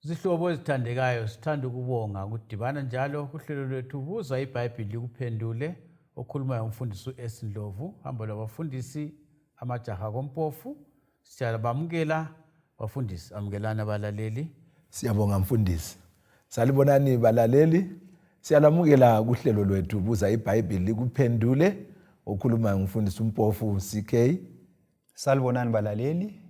Zihlobo ezithandekayo sithanda ukubonga ukudibana njalo kuhlelo lwethu buza iBhayibhili likuphendule okhulumayo umfundisi uEsindlovu hamba labafundisi amajaha kompofu siyabamukela bafundisi amukelana abalaleli. Siyabonga mfundisi. Salibonani balaleli. Siyalamukela kuhlelo lwethu buza iBhayibhili likuphendule okhulumayo umfundisi umpofu CK. Salibonani balaleli.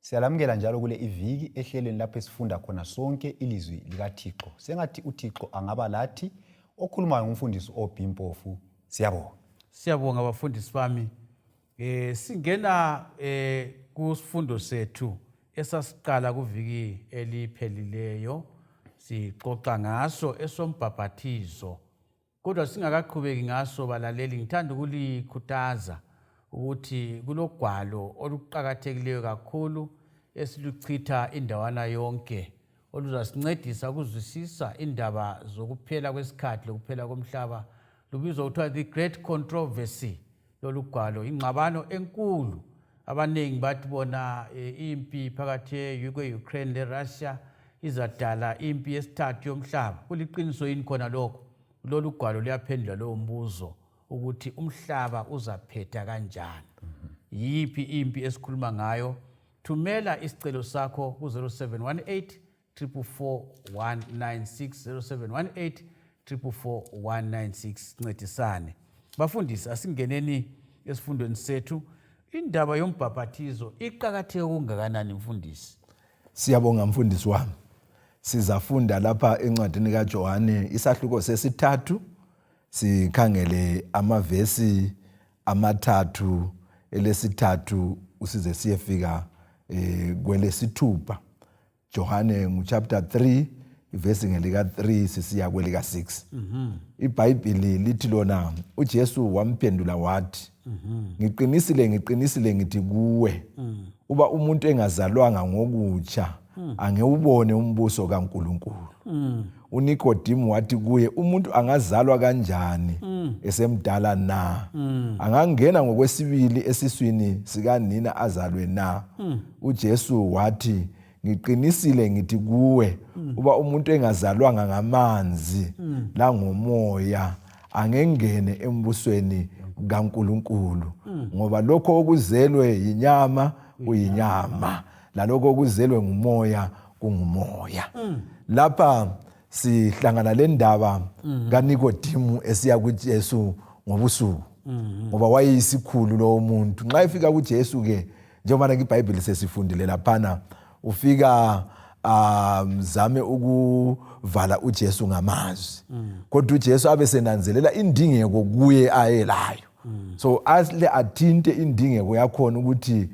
Siyalamukela njalo kule iviki ehlelweni lapho sifunda khona sonke ilizwi likaThixo. Sengathi uThixo angaba lathi okhulumayo umfundisi oBimpofu. Siyabonga. Siyabonga abafundisi bami. Singena kusifundo sethu esasiqala kuviki eliphelileyo sixoxa ngaso esombhabhathizo. Kodwa singakaqhubeki ngaso balaleli ngithanda ukulikhuthaza ukuthi kulogwalo oluqhakathekileyo kakhulu esiluchitha indawana yonke oluzasincedisa ukuzwisisa indaba zokuphela kwesikhathi lokuphela komhlaba lubizwa kuthiwa the great controversy. Lolu gwalo ingxabano enkulu abaningi bathi bona impi phakathi ye-Ukraine le-Russia izadala impi yesithathu yomhlaba. Kuliqiniso yini khona lokho? Lolu gwalo luyaphendula lowo mbuzo ukuthi umhlaba uzaphetha kanjani. Yiphi impi esikhuluma ngayo? Thumela isicelo sakho ku 0718 444 196 0718 444 196 ncedisane. Bafundisi asingeneni esifundweni sethu. Indaba yombhabhathizo iqhakatheke kungakanani mfundisi? Siyabonga mfundisi wami. Sizafunda lapha encwadini kaJohane isahluko sesithathu. Sikhangele amavesi amathathu elesithathu usize siyefika kwelesithupha. Johane chapter 3 ivesi ngelika 3 sisiya kwelika 6. iBhayibhili lithi lona uJesu wamphendula wathi ngiqinisile ngithi kuwe uba umuntu engazalwanga ngokutsha angewubone umbuso kaNkulunkulu. uNikodimi wathi kuye umuntu angazalwa kanjani esemdala na? Angangena ngokwesibili esiswini sikanina azalwe na? uJesu wathi ngiqinisile ngithi kuwe uba umuntu engazalwanga ngamanzi la ngomoya angengene embusweni kaNkulunkulu. Ngoba lokho okuzelwe yinyama kuyinyama, lalokho okuzelwe ngumoya kungumoya. Lapha sihlangana le ndaba kaNikodimi esiya kuJesu ngobusuku. Ngoba wayeyisikhulu lo muntu. Nxa efika kuJesu ke njengoba iBhayibhili sesifundile laphana ufika zame ukuvala uJesu ngamazwi. Kodwa uJesu abesenanzelela indingeko kuye ayelayo. So asle athinte indingeko yakhona ukuthi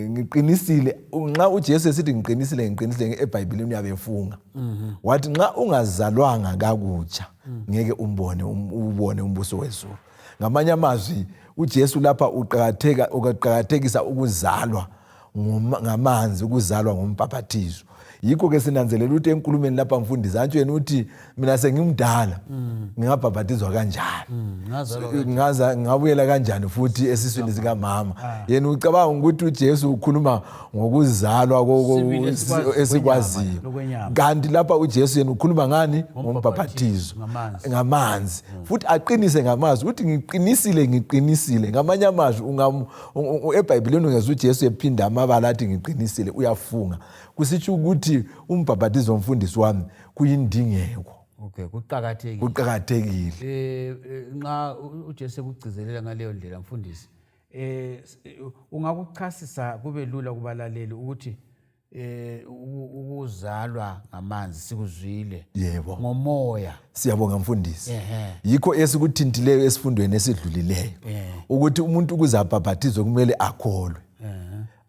ngiqinisile. Nxa uJesu esithi ngiqinisile eBhayibhelini uyabefunga. Wathi nxa ungazalwanga kakutsha ngeke ubone umbuso wezulu. Ngamanye amazwi uJesu lapha uqhakathekisa ukuzalwa ngamanzi, ukuzalwa ngombhabhathizo. Yikho ke sinanzelela ukuthi enkulumeni lapha mfundisi antshweni uthi mina sengimdala ngingabhabhathizwa kanjani, ngabuyela kanjani futhi esiswini sikamama. Yena ucabanga ukuthi uJesu ukhuluma ngokuzalwa esikwaziyo, kanti lapha uJesu yena ukhuluma ngani? Ngombhabhathizo, ngamanzi. Futhi aqinise ngamazwi uthi ngiqinisile. Ngamanye amazwi eBhayibhelini ungezwe uJesu ephinda amabala athi ngiqinisile uyafunga. Kusitsho ukuthi umbhabhathizo womfundisi wami kuyindingeko. Okay, kuqhakathekile. Nxa uJesu ekugcizelela ngaleyo ndlela mfundisi, ungakuchasisa kube lula kubalaleli ukuthi ukuzalwa ngamanzi sikuzwile. Yebo. Ngomoya. Siyabonga mfundisi. Yikho esikuthintileyo esifundweni esidlulileyo ukuthi umuntu ukuzabhabhathizwa kumele akholwe,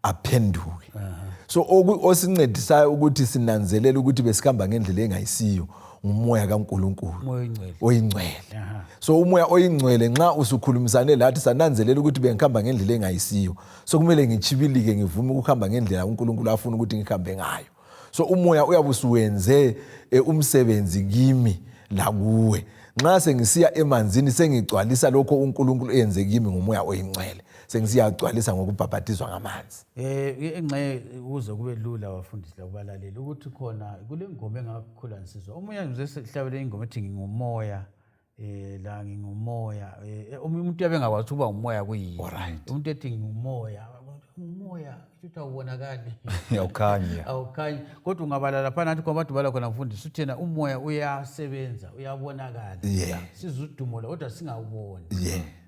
aphenduke. So osincedisayo ukuthi sinanzelele ukuthi besikhamba ngendlela engayisiyo umoya kaNkulunkulu oyingcwele. So umoya oyingcwele nxa usukhulumisane lathi sananzelela ukuthi bengikhamba ngendlela engayisiyo, so kumele ngichibilike ngivume ukuhamba ngendlela uNkulunkulu afuna ukuthi ngikhambe ngayo. So umoya uyabusuwenze umsebenzi kimi la kuwe. Nxa sengisiya emanzini sengigcwalisa lokho uNkulunkulu enze kimi ngomoya oyingcwele. sengisiyagcwalisa ngokubhabhatizwa ngamanzi. Engxe ukuze kube lula abafundisi lakubalaleli ukuthi khona kule ngoma engakukhuliswa. Omunye nje sehlabele ingoma ethi ngingumoya. La ngingumoya. Umuntu yabengakwazi ukuba umoya kuyini. Umuntu ethi ngingumoya. Umoya ukuthi awubonakali. Awukhanya. Kodwa ungabala lapha nathi kwabantu bala khona mfundisi uthena umoya uyasebenza, uyabonakala. Sizudumo la kodwa singawuboni.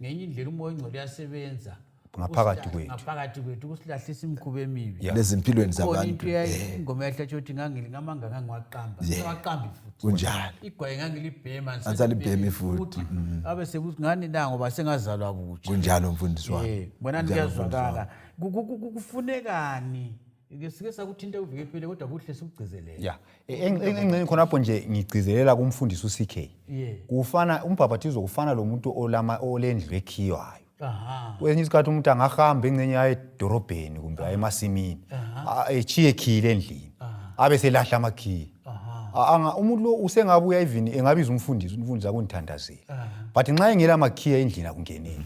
Ngenye indlela umoya ongcwele uyasebenza. Ngaphakathi kwethu kusilahlisa imikhuba emibi. Lezimpilweni zabantu. Into ingoma yahlatshe ukuthi ngamanga ngangiwaqamba. Ngaqambi futhi. Kunjalo. Igwaye ngangilibhema ansalibhemi futhi. Abe sekuthi ngani la ngoba sengazalwa butsha. Kunjalo mfundisi wami. Bona niyazwakala. Kufunekani? Sike sakuthinta uvike phela kodwa kuhle sikugcizelela. Engceni khonapho nje ngigcizelela kumfundisi uCK. Kufana umbhabhatizo kufana lo muntu olendlu ekhiwayo. Kwesinye isikhathi umuntu angahamba engcenye aye edorobheni kumbe aye emasimini echiye khile endlini abe selahla amakhiye. Umuntu lo usengabuya even engabiza umfundisi akundithandazela. But nxa engela amakhiye endlini akungeneli.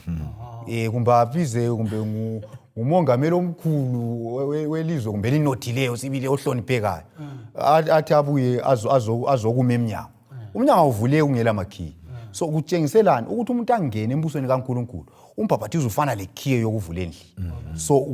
Kumbe abize kumbe umongameli omkhulu welizwe kumbe linothileyo sibile ohloniphekayo. Athi abuye azokuma emnyango. Umnyango uvule ungela amakhiye. So kutshengiselana ukuthi umuntu angene embusweni kaNkulunkulu umbhabhatizo ufana lekhiye yokuvula endlini. So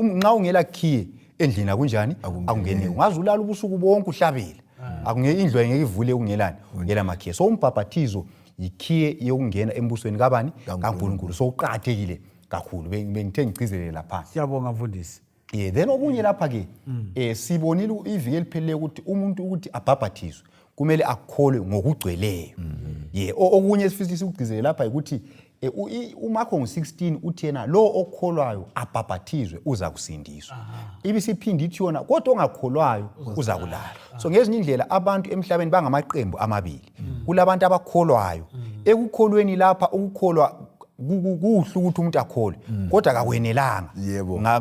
nxa ungela khiye endlini akunjani akungeni ungaze ulala ubusuku bonke uhlabela akungeke indlu engeke ivule ungelani ungela amakhiye. So umbhabhatizo ikhiye yokungena embusweni kabani kaNkulunkulu. So uqhakathekile kakhulu bengithe ngicizelele lapha. Siyabonga mfundisi. Then okunye lapha ke sibonile iviki eliphelele ukuthi umuntu ukuthi abhabhathizwe kumele akholwe ngokugcweleyo. Okunye sifisa sikugcizelela lapha ukuthi uMarko 16 uthi yena lo okholwayo abhabhathizwe uza kusindiswa. Ibisiphindi ithi yona kodwa ongakholwayo uza kulala. So ngezinye indlela abantu emhlabeni bangamaqembu amabili. Kulabantu abakholwayo. Ekukholweni lapha ukukholwa kuhle ukuthi umuntu akholwe kodwa akakwenelanga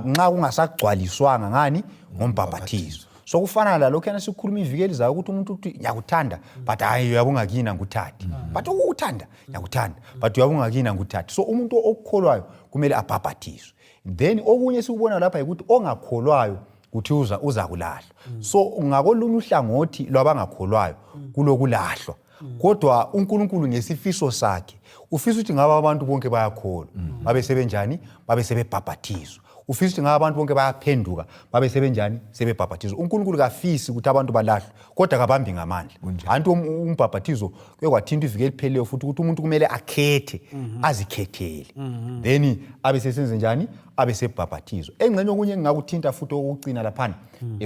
nxa kungasagcwaliswanga ngani ngombhabhathizo. So kufana lalokho yana sikhuluma iviki elizayo ukuthi umuntu uthi ngiyakuthanda but hayi uyabungakina nguthathi. But ukuthanda ngiyakuthanda but uyabungakina nguthathi. So umuntu okukholwayo kumele abhabhathizwe. Then okunye sikubona lapha ukuthi ongakholwayo kuthi uza kulahlwa. So ngakolunye uhlangothi lwabangakholwayo kulokulahlwa. Kodwa uNkulunkulu ngesifiso sakhe ufisa ukuthi ngaba abantu bonke bayakholwa babe sebenjani babe sebebhabhathizwa. Ufisa ukuthi ngaba abantu bonke bayaphenduka babe sebenjani sebebhabhathizwa. uNkulunkulu kafisi ukuthi abantu balahlwe kodwa kabambi ngamandla. Anti umbhabhathizo kwathinta iviki elipheleleyo futhi ukuthi umuntu kumele akhethe azikhethele then abe sesenze njani abe sebhabhathizwa. Engcenye okunye engakuthinta futhi okucina lapha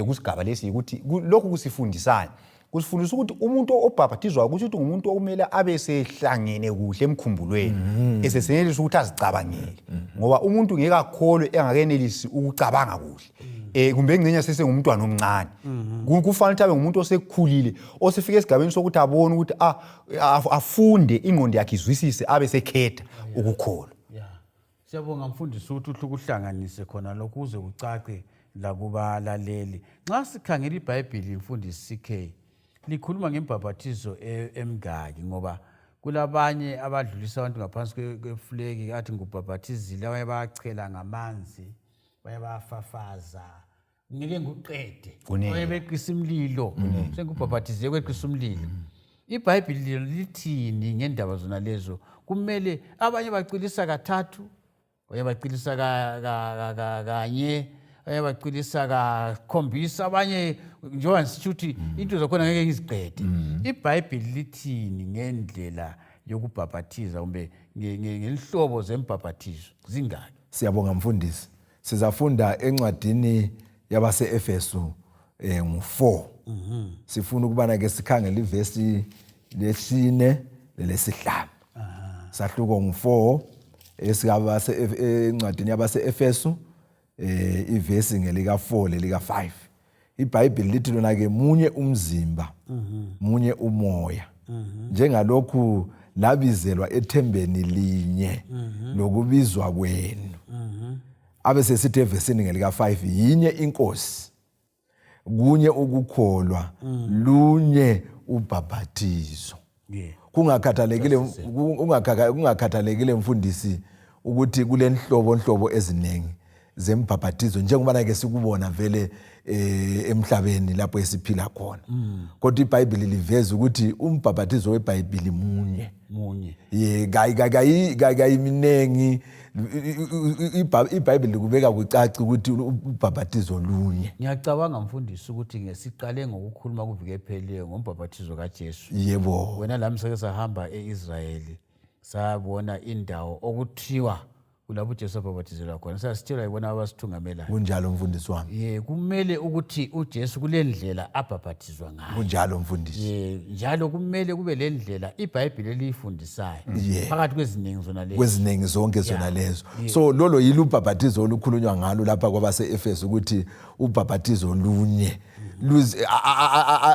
kusigaba lesi ukuthi lokhu kusifundisana kusifundisa ukuthi umuntu obhabhathizwa ukuthi umuntu okumele abe sehlangene kuhle emkhumbulweni esesenelisa ukuthi azicabangele ngoba umuntu ngeke akholwe engakenelisi ukucabanga kuhle. Kumbe engcenye sesengumntwana omncane. Kufanele ukuthi abe ngumuntu osekhulile osefika esigabeni sokuthi abone ukuthi afunde ingqondo yakhe izwisise abe sekhetha ukukholwa. Siyabonga mfundisi ukuthi ukuhlanganise khona lokho kuze kucace la kubalaleli. Nxa sikhangela iBhayibheli mfundisi CK likhuluma ngembhabhathizo emngaki ngoba kulabanye abadlulisa abantu ngaphansi kwefuleki athi ngubhabhathizile abanye bayachela ngamanzi abanye bayafafaza ngeke nguqede abanye beqisa imlilo sengubhabhathize kweqisa umlilo. iBhayibheli lithini ngendaba zona lezo? Kumele abanye bacilisa kathathu abanye bacilisa kanye abanye bacilisa kakhombisa abanye njengoba sisithi into zakhona ngeke ngiziqede. iBhayibheli lithini ngendlela yokubhabhathiza kumbe ngelihlobo zembhabhathizo zingaki? Siyabonga mfundisi. Sizafunda encwadini yabase-Efesu ngo-4. Sifuna ukubana ke sikhangele ivesi lesi-4 lesi-5. Sahluko ngo-4 encwadini yabase-Efesu ivesi ngelika-4 lelika-5. iBhayibheli lithi lona ke munye umzimba munye umoya njengalokhu labizelwa ethembeni linye lokubizwa kwenu. Abe sesithi evesini ngelika-5 yinye inkosi kunye ukukholwa lunye ubhabhathizo. Kungakhathalekile mfundisi ukuthi kulenhlobo eziningi zembhabhatizo njengoba ke sikubona vele emhlabeni lapho esiphila khona. Kodwa iBhayibheli liveza ukuthi umbhabhatizo weBhayibheli munye. Kayiminengi. iBhayibheli likubeka kucaci ukuthi ubhabhatizo lunye. Ngiyacabanga mfundisi ukuthi ngesiqale ngokukhuluma kuvike ephelileyo ngombhabhatizo kaJesu. Yebo. Wena lami sake sahamba eIsraeli sabona indawo okuthiwa kulapho uJesu abhabhatizelwa khona. Sasithelwa yibona abasithungamela. Kunjalo mfundisi wami. Kumele ukuthi uJesu kulendlela abhabhatizwa ngayo. Kunjalo mfundisi. Njalo kumele kube lendlela iBhayibheli elifundisayo. Phakathi kweziningi zona lezo. Kweziningi zonke zona lezo. So lolo yilo ubhabhatizo olukhulunywa ngalo lapha kwabaseEfesu ukuthi ubhabhatizo lunye.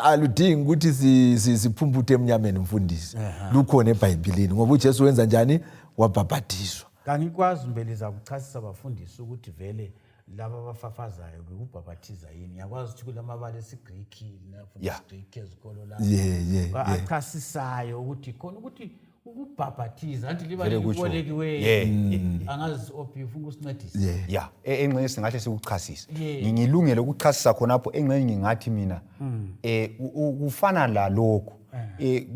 Aludingi ukuthi siphumputhe emnyameni mfundisi. Lukhona eBhayibhelini ngoba uJesu wenza njani? Wabhabhatizwa. Kangikwazi mbeleza ukuchasisa abafundisi ukuthi vele laba abafafazayo ukubhabhatiza yini. Ngiyakwazi ukuthi kulamabala esiGreek nafundisa iGreek ezikolo la. Achasisayo ukuthi khona ukuthi ukubhabhatiza anti liba libolekiwe. Angazi ophi ufuna ukusincedisa. Engxenye singahle sikuchasise. Ngilungele ukuchasisa khonapho engxenye ngingathi mina kufana la lokho.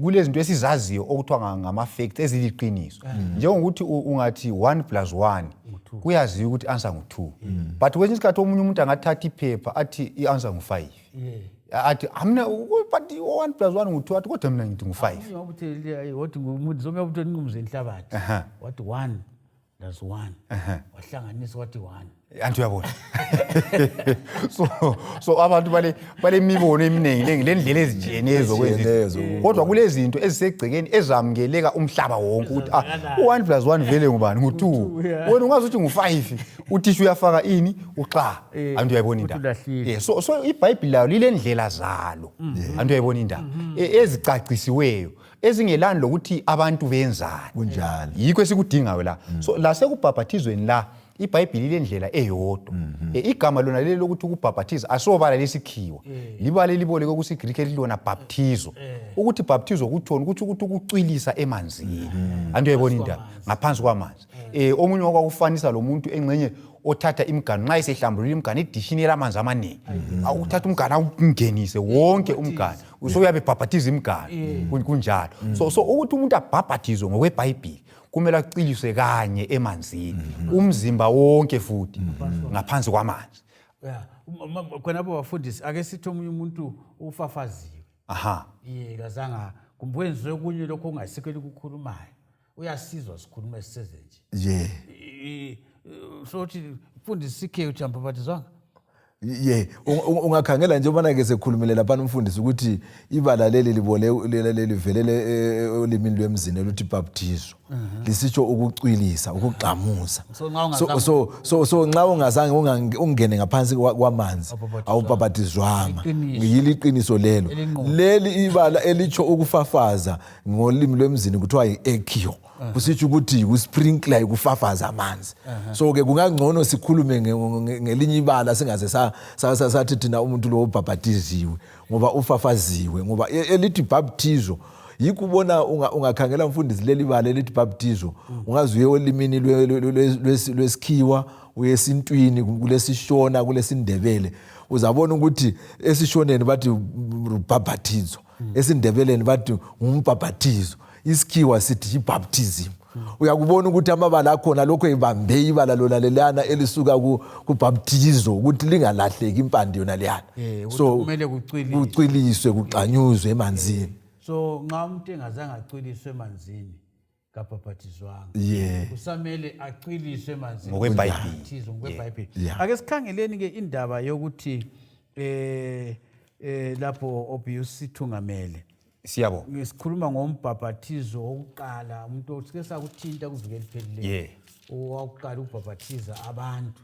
Kulezinto esizaziyo okuthiwa ngama-facts eziliqiniso. Njengokuthi ungathi 1 + 1 kuyaziwa ukuthi answer ngu2. But kwesinye isikhathi omunye umuntu angathatha iphepha athi i-answer ngu5. Athi amna but 1 + 1 ngu2 athi kodwa mina ngithi ngu5. Wathi ngumuntu zonke abantu enqumze inhlabathi. Wathi 1 + 1. Wahlanganisa wathi 1. Anti uyabona. So abantu bale mibono eminingi lendlela ezijiyenezo kwezinto. Kodwa kulezi zinto ezisegcekeni ezamukeleka umhlaba wonke ukuthi 1 + 1 vele ngubani ngu2. Wena ungazi ukuthi ngu5 uthisha uyafaka ini uxa. Anti uyayibona indaba. So iBhayibheli layo lilendlela zalo. Anti uyayibona indaba ezicacisiweyo ezingelani lokuthi abantu benzani. Kunjalo. Yikho esikudingayo la. So la sekubhabhathizweni la iBhayibheli lendlela eyodwa. Igama lona leli lokuthi ukubhabhathiza asobala lesikhiwa. Libale liboleke kusiGreek elilona baptizo. Ukuthi baptizo kuthona ukuthi ukucwilisa emanzini. Anti uyayibona indaba ngaphansi kwamanzi. Omunye wakwakufanisa lo muntu engxenye othatha imiganu nxa isehlambulula imiganu edishini lamanzi amaningi. Awuthatha umganu awungenise wonke umganu. Usoyabe bhabhathiza imiganu kunjalo. So ukuthi umuntu abhabhathizwe ngokweBhayibheli kumele aciliswe kanye emanzini umzimba wonke futhi ngaphansi kwamanzi. Khona abafundisi ake sithi omunye umuntu ufafaziwe. Kazanga kumbwenziwe kunye lokho ongayisekeli ukukhulumayo. Uyasizwa sikhuluma siseze nje. So uthi mfundisi sikhe uthi ambhabhathizwanga. Ungakhangela nje ubona ke sekhulumile lapha umfundisi ukuthi ibala leli livelele olimini lwemzini luthi baptizo. Lisitsho ukucwilisa, ukugxamuza. So nxa ungazange ungene ngaphansi kwamanzi awubhabhathizwanga. Ngiyili iqiniso lelo. Leli ibala elitsho ukufafaza ngolimi lwemzini kuthiwa yi-ekio. Kusitsho ukuthi usprinkler ukufafaza amanzi. So ke kungangcono sikhulume ngelinye ibala singaze sathi thina umuntu lo ubhabhathiziwe ngoba ufafaziwe ngoba elithi baptizo yikubona ungakhangela mfundisi leli bala elithi baptizo ungazi uye olimini lwesikhiwa uyesintwini kulesishona kulesindebele uzabona ukuthi esishoneni bathi baptizo esindebeleni bathi umbhabhathizo isikhiwa sithi baptism. Uyakubona ukuthi amabala akhona lokho ebambe ibala lona lelana elisuka kubaptizo ukuthi lingalahleki impande yona leyana. So kumele kucwiliswe kuxanyuzwe emanzini. So nxa umuntu engazange acwiliswe emanzini kabhabhathizwanga. Kusamele acwiliswe emanzini ngokweBhayibheli. Ake sikhangeleni ke indaba yokuthi lapho obusithungamele. Siyabo. Ngisikhuluma ngombhabhathizo wokuqala umuntu osike sakuthinta kuvike liphelileyo. Owakuqala ukubhabhathiza abantu.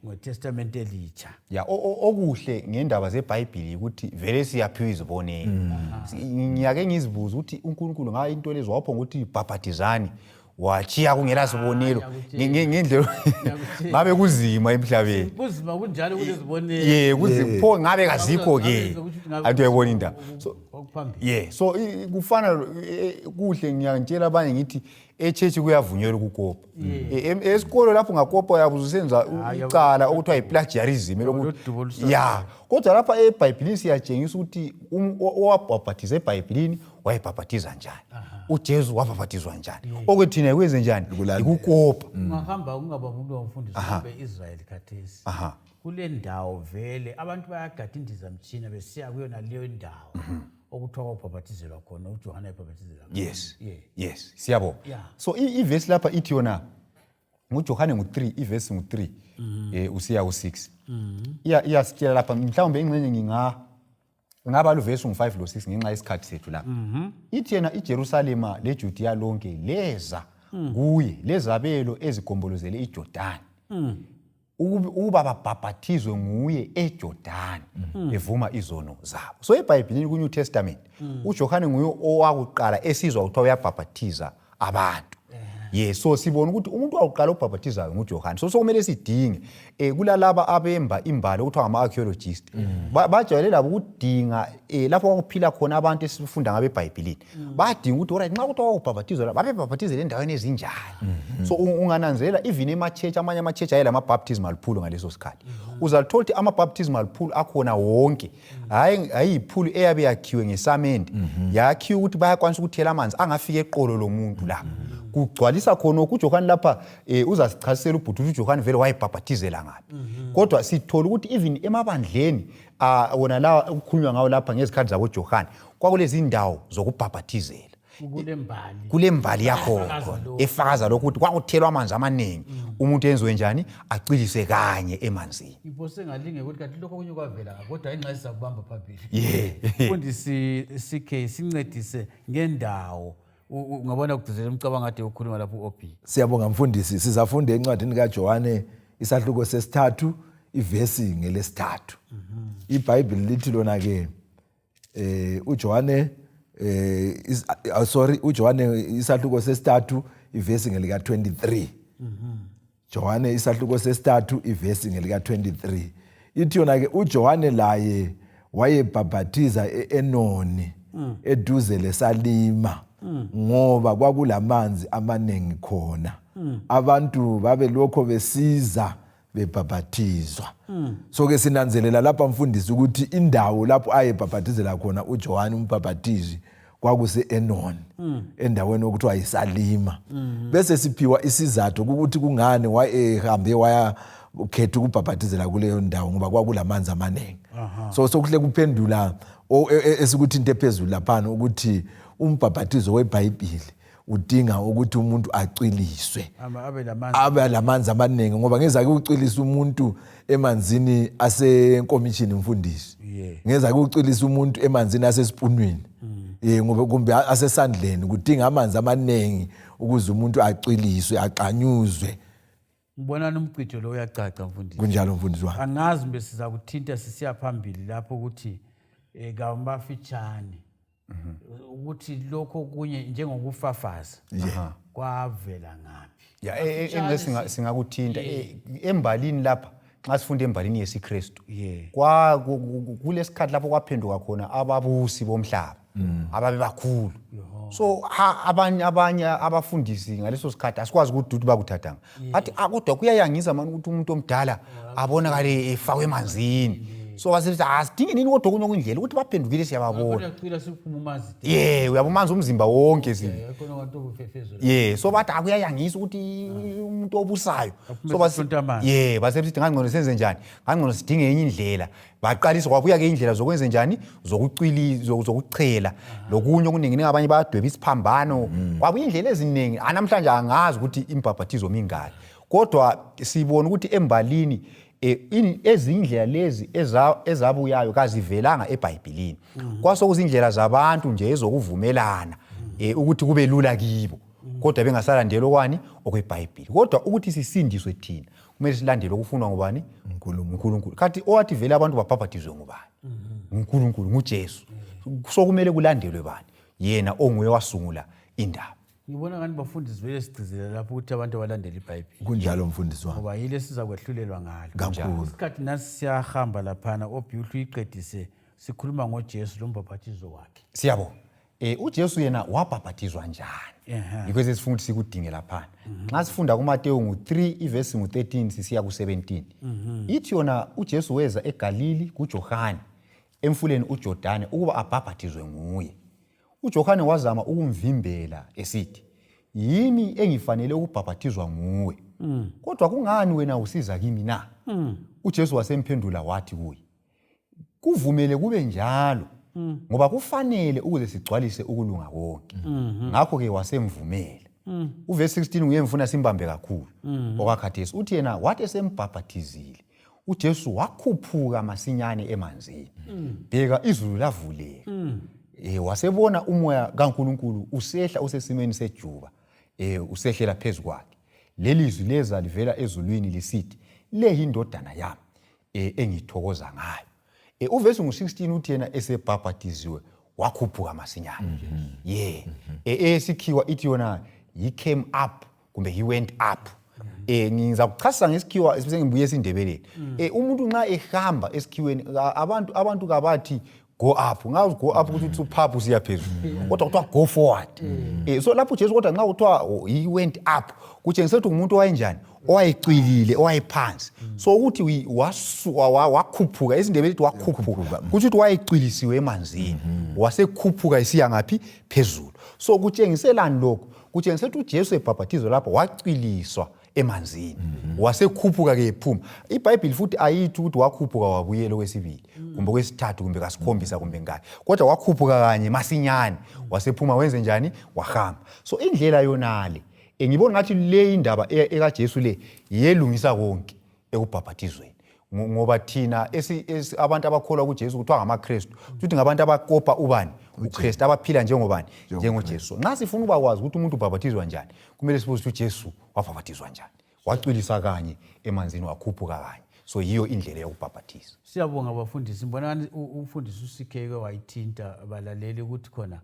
NgoTestament elitsha. Okuhle ngendaba zeBhayibheli ukuthi vele siyaphiwa izibonelo. Ngiyake ngizibuza ukuthi uNkulunkulu ngayo into lezo wapho ukuthi bhabhathizani wachiya kungela sibonelo ngendlela ngabe kuzima emhlabeni. Kuzima kunjalo kulezibonelo. Kuzipho ngabe kazikho ke. athi uyayibona indaba. So okuphambili. so kufana kuhle ngiyantshela abanye ngithi echurch kuyavunyelwa ukukopa. Esikolo lapho ngakopa yabuza usenza icala okuthiwa yiplagiarism kodwa lapha eBhayibhelini siyatshengisa ukuthi owabhaphathiza eBhayibhelini wayebhaphathiza njani. uJesu wabhaphathizwa njani. Okwethina kwenze njani? Ikukopa. Ungahamba ungaba umuntu womfundisi beIsrael khathesi. Kule ndawo vele abantu bayagada indizamtshina besiya kuyona leyo ndawo okuthiwa ubhaphathizelwa khona uJohane ebhaphathizela. Yes siyabo. So ivesi lapha ithi yona nguJohane ngo3 ivesi ngo3 usiya ku6 iyasitshela lapha mhlawumbe ingcenye ngaba luvesi ngo5 lo6 ngenxa yesikhathi sethu lapha. Ithi yena iJerusalema leJudiya lonke leza kuye lezabelo ezigombolozele iJordani ukuba babhaphathizwe nguye eJordani evuma izono zabo. So eBhayibhelini ku New Testament uJohane nguye owakuqala esizwa ukuthi uyabhaphathiza abantu. So sibona ukuthi umuntu wakuqala ubhaphathizayo nguJohane. So sokumele sidinge kulalaba abemba imbali okuthiwa ama-archaeologist bajwayele labo ukudinga lapho kwakuphila khona abantu esifunda ngabe eBhayibhelini badinga ukuthi alright nxa kuthiwa ubhaphathizwa babebhaphathizele endaweni ezinjani. So ungananzelela even ema-church amanye ama-church ayelama-baptismal pool ngaleso sikhathi uzalithola ukuthi ama-baptismal pool akhona wonke hayi ipool eyabe yakhiwe ngesamende yakhiwe ukuthi bayakwanisa ukuthela amanzi angafika eqolo lomuntu lapho kugcwalisa khona uJohane lapha uzasichasisela ubhuti uJohane vele wayebhaphathizela ngapi. Kodwa sithola ukuthi even emabandleni wona la ukukhulunywa ngawo lapha ngezikhathi zabo Johane kwakulezi indawo zokubhaphathizela kule mbali yakho efakaza lokuthi kwakuthelwa amanzi amaningi umuntu enziwe njani acilise kanye emanzini. Ibose ngalinge ukuthi kanti lokho kunye kwavela kodwa inxa sizakubamba phambili. Mfundisi CK sincedise ngendawo ungabona kudizela umcabanga ade ukhuluma lapho uOP. Siyabonga mfundisi sizafunda encwadini kaJohane isahluko sesithathu ivesi ngelesithathu. iBhayibheli lithi lona ke uJohane uJohane isahluko sesithathu ivesi ngelika 23. Johane isahluko sesithathu ivesi ngelika 23. Ithi yona ke uJohane laye wayebhaphathiza eEnoni eduze leSalima ngoba kwakulamanzi amaningi khona. Abantu babe lokho besiza bebhaphathizwa. So ke sinanzelela lapha mfundisi ukuthi indawo lapho ayebhaphathizela khona uJohane umbhaphathizi kwakuse-Enoni endaweni okuthiwa yiSalima. Bese siphiwa isizathu ukuthi kungane wayehambe wayakhetha ukubhaphathizela kuleyo ndawo ngoba kwakulamanzi amaningi. So sokuhle kuphendula esikuthi into ephezulu lapha ukuthi umbhaphathizo weBhayibheli udinga ukuthi umuntu acwiliswe abe lamanzi amaningi ngoba ngeza ukucwilisa umuntu emanzini asenkomishini mfundisi. Ngeza ukucwilisa umuntu emanzini asesipunweni. Ngoba kumbe asesandleni kudinga amanzi amaningi ukuze umuntu acwiliswe aqanyuzwe. Ngibona nomcijo lo uyacaca mfundisi. Kunjalo mfundisi wami. Angazi mbe sizakuthinta sisiya phambili lapho ukuthi ngambafitshane ukuthi lokho kunye njengokufafaza kwavela ngapi. Singakuthinta embalini lapha nxa sifunda embalini yesiKristu kulesikhathi lapho kwaphenduka khona ababusi bomhlaba ababe bakhulu. So abanye abafundisi ngaleso sikhathi asikwazi ukuthi bakuthathanga bathi kodwa kuyayangisa manje ukuthi umuntu omdala abonakale efakwe emanzini. So wasithi asidinge nini kodwa kunye indlela ukuthi baphendukile siyababona. Uyabumanzi umzimba wonke so bathi akuyayangisa ukuthi umuntu obusayo. So basithi ngangcono senze njani? Ngangcono sidinge enye indlela. Baqalisa kwabuya ke indlela zokwenza njani zokuchela lokunye okuningi abanye bayadweba isiphambano kwabuya indlela eziningi namhlanje angazi ukuthi imbhaphathizo mingaki kodwa sibona ukuthi embalini ezindlela lezi ezabuyayo kazivelanga eBhayibhelini kwasokuzindlela zabantu nje ezokuvumelana ukuthi kube lula kibo kodwa bengasalandela okwani okweBhayibheli kodwa ukuthi sisindiswe thina kumele silandele okufunwa ngubani uNkulunkulu. Kanti owathi vele abantu babhaphathizwe ngubani? uNkulunkulu nguJesu. So kumele kulandelwe bani? Yena onguye wasungula indaba. Ngibona ngani bafundisi vele sigcizela lapho ukuthi abantu abalandela iBhayibheli. Kunjalo mfundisi wami. Ngoba yile siza kwehlulelwa ngalo. Kakhulu. Isikhathi nasi siyahamba laphana obhuyuhlu iqedise sikhuluma ngoJesu lombhaphathizo wakhe. Siyabonga. uJesu yena wabhaphathizwa njani? Yikho sesifuna ukuthi sikudinge laphana. Nxa sifunda kuMateyu 3 ivesi 13 sisiya ku17. Ithi yona uJesu weza eGalili kuJohane emfuleni uJordani ukuba abhaphathizwe nguye. uJohane wazama ukumvimbela esithi, "Yimi engifanele ukubhaphathizwa nguwe. Kodwa kungani wena usiza kimi na?" uJesu wasemphendula wathi kuye, "Kuvumele kube njalo. Ngoba kufanele ukuze sigcwalise ukulunga konke." Ngakho ke wasemvumela. Uvesi 16 nguyemfuna simbambe kakhulu. Okwakhathesi uthi yena wathi esembhaphathizile, uJesu wakhuphuka masinyane emanzini. Bheka izulu lavuleka. Wasebona umoya kaNkulunkulu usehla usesimeni sejuba. Usehlela phezu kwakhe. Leli izwi leza livela ezulwini lisithi, "Le yindodana yami engithokoza ngayo." Uvesi 16 uthi yena esebhaphathiziwe wakhuphuka masinyane. Esikhiwa ithi yona he came up kumbe he went up. Ngiza kuchasa ngesikhiwa ngibuye esindebeleni. Umuntu nxa ehamba esikhiweni abantu kabathi go up. Ngazi go up ukuthi uphaphu siya phezulu. Kodwa kuthiwa go forward. So lapho uJesu kodwa nxa kuthiwa he went up, kutshengisa ukuthi umuntu owayenjani, owayecwilile, owayephansi. So ukuthi wakhuphuka, esindebeleni ithi wakhuphuka. Kuthi ukuthi wayecwilisiwe emanzini. Wasekhuphuka isiya ngaphi? Phezulu. So kutshengiselani lokho? Kutshengisa ukuthi uJesu ebhaphathizwa lapho wacwiliswa emanzini. Wasekhuphuka ke ephuma. iBhayibheli futhi ayithi ukuthi wakhuphuka wabuyela kwesibili, kumbe kwesithathu, kumbe kasikhombisa, kumbe ngaki. Kodwa wakhuphuka kanye masinyane. Wasephuma wenze njani? Wahamba. So indlela yonale ngibona ngathi le indaba ekaJesu le yelungisa konke ekubhaphathizweni. Ngoba thina abantu abakholwa kuJesu kuthiwa ngamaKristu, ukuthi ngabantu abakopa ubani? uKristu, abaphila njengobani? NjengoJesu. Nxa sifuna ukwazi ukuthi umuntu ubhaphathizwa njani, kumele sibuze ukuthi uJesu wabhaphathizwa njani. Wacwilisa kanye emanzini, wakhuphuka kanye. So yiyo indlela yokubhaphathiza. Siyabonga abafundisi. Mbona umfundisi uSikheke wayithinta abalaleli ukuthi khona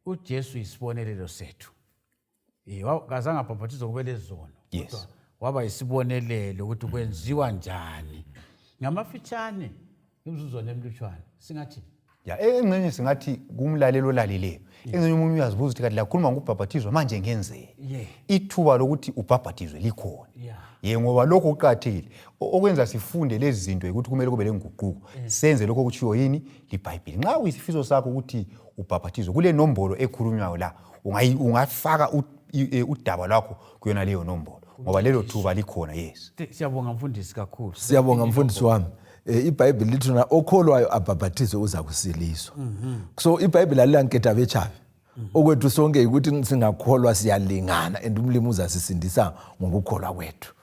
uJesu isibonelelo sethu. Kazange abhaphathizwe kube lezono. Kodwa waba isibonelelo ukuthi kwenziwa njani. Ngamafitshane imizuzwana emlutshwana singathi engcenye singathi kumlalelo laleleyo. Engcenye umuntu uyazibuza ukuthi kanti la khuluma ngokubhaphathizwa manje ngenzeni? Ithuba lokuthi ubhaphathizwe likhona. Ngoba lokho kuqakathekile. Okwenza sifunde lezi zinto ukuthi kumele kube lenguquko. Senze lokho okutshiwo yini? liBhayibheli. Nxa uyisifiso sakho ukuthi ubhaphathizwe, kule nombolo ekhulunywayo la, ungafaka udaba lwakho kuyona leyo nombolo. Ngoba lelo thuba likhona. Siyabonga mfundisi kakhulu. Siyabonga mfundisi wami. iBhayibheli lithi na okholwayo abhaphathizwe uza kusiliswa. So iBhayibheli alilanketha bechabe. Okwethu sonke ukuthi singakholwa siyalingana and umlimi uzasisindisa ngokukholwa kwethu.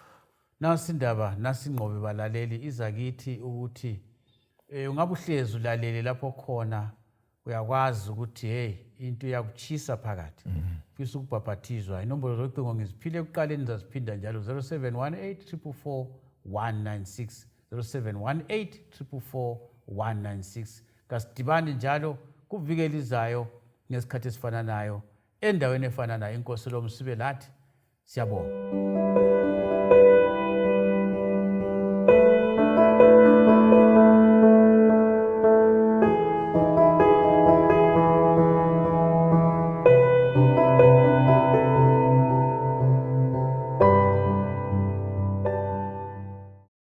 Nasindaba nasingqobe balaleli izakithi ukuthi ungabuhlezi ulalele lapho khona uyakwazi ukuthi into yakuchisa phakathi. Fisa ukubhaphathizwa. Inombolo zocingo ngiziphile ekuqaleni zaziphinda njalo 0718 44196 0718 44196. Kasidibane njalo kuviki lizayo ngesikhathi esifananayo endaweni efananayo. Inkosi lomsibe lathi siyabonga.